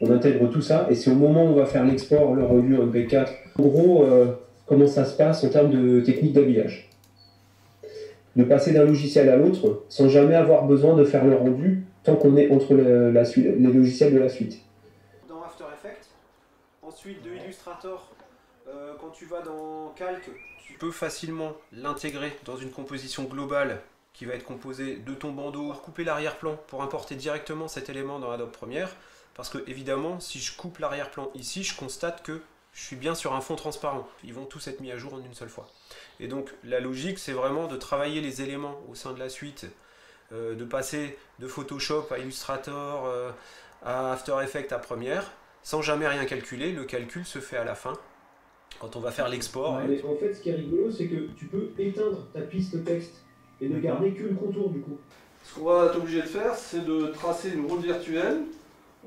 On intègre tout ça et c'est au moment où on va faire l'export, le rendu en MP4. En gros, comment ça se passe en termes de technique d'habillage. De passer d'un logiciel à l'autre sans jamais avoir besoin de faire le rendu tant qu'on est entre les logiciels de la suite. Dans After Effects, ensuite de Illustrator, quand tu vas dans Calc, tu peux facilement l'intégrer dans une composition globale qui va être composée de ton bandeau, couper l'arrière-plan pour importer directement cet élément dans Adobe Premiere. Parce que évidemment, si je coupe l'arrière-plan ici, je constate que je suis bien sur un fond transparent. Ils vont tous être mis à jour en une seule fois. Et donc la logique, c'est vraiment de travailler les éléments au sein de la suite, de passer de Photoshop à Illustrator, à After Effects à Premiere, sans jamais rien calculer. Le calcul se fait à la fin, quand on va faire l'export. Ouais, en fait, ce qui est rigolo, c'est que tu peux éteindre ta piste texte et ne garder que le contour du coup. Ce qu'on va être obligé de faire, c'est de tracer une route virtuelle.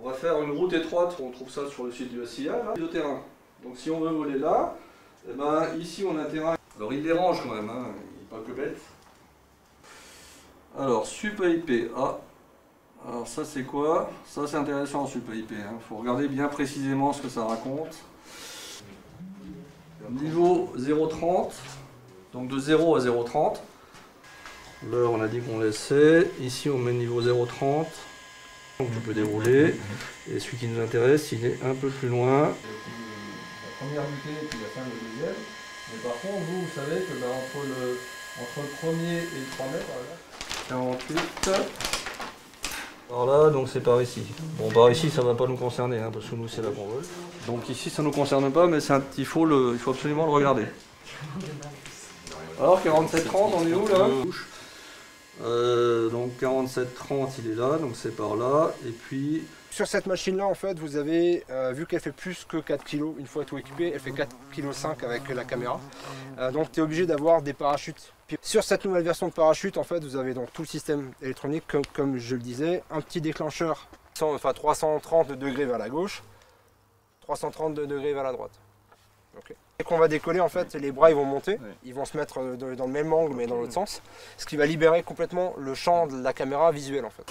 On va faire une route étroite, on trouve ça sur le site du SIA, là, de terrain. Donc si on veut voler là, eh ben, ici on a un terrain. Alors il dérange quand même, hein. Il n'est pas que bête. Alors sup IP, ah. Alors ça c'est quoi? Ça c'est intéressant sup IP, hein. Faut regarder bien précisément ce que ça raconte. Niveau 0,30, donc de 0 à 0,30. Là on a dit qu'on laissait, ici on met niveau 0,30. Donc tu peux dérouler, et celui qui nous intéresse, il est un peu plus loin. La première bouteille et puis la fin de la deuxième. Mais par contre, vous savez que bah, entre le premier et le 3 mètres, voilà, 48. Alors là, donc c'est par ici. Bon, par ici, ça ne va pas nous concerner, hein, parce que nous, c'est là qu'on vole. Donc ici, ça ne nous concerne pas, mais il faut absolument le regarder. Alors, 47,30, on est où là? Donc 47,30 il est là, donc c'est par là, et puis... Sur cette machine là en fait vous avez, vu qu'elle fait plus que 4 kg, une fois tout équipé, elle fait 4,5 kg avec la caméra, donc tu es obligé d'avoir des parachutes. Puis, sur cette nouvelle version de parachute en fait vous avez donc tout le système électronique comme je le disais, un petit déclencheur, enfin 330 degrés vers la gauche, 330 degrés vers la droite. Okay. Dès qu'on va décoller, en fait, les bras ils vont monter, ils vont se mettre dans le même angle mais dans l'autre sens, ce qui va libérer complètement le champ de la caméra visuelle en fait.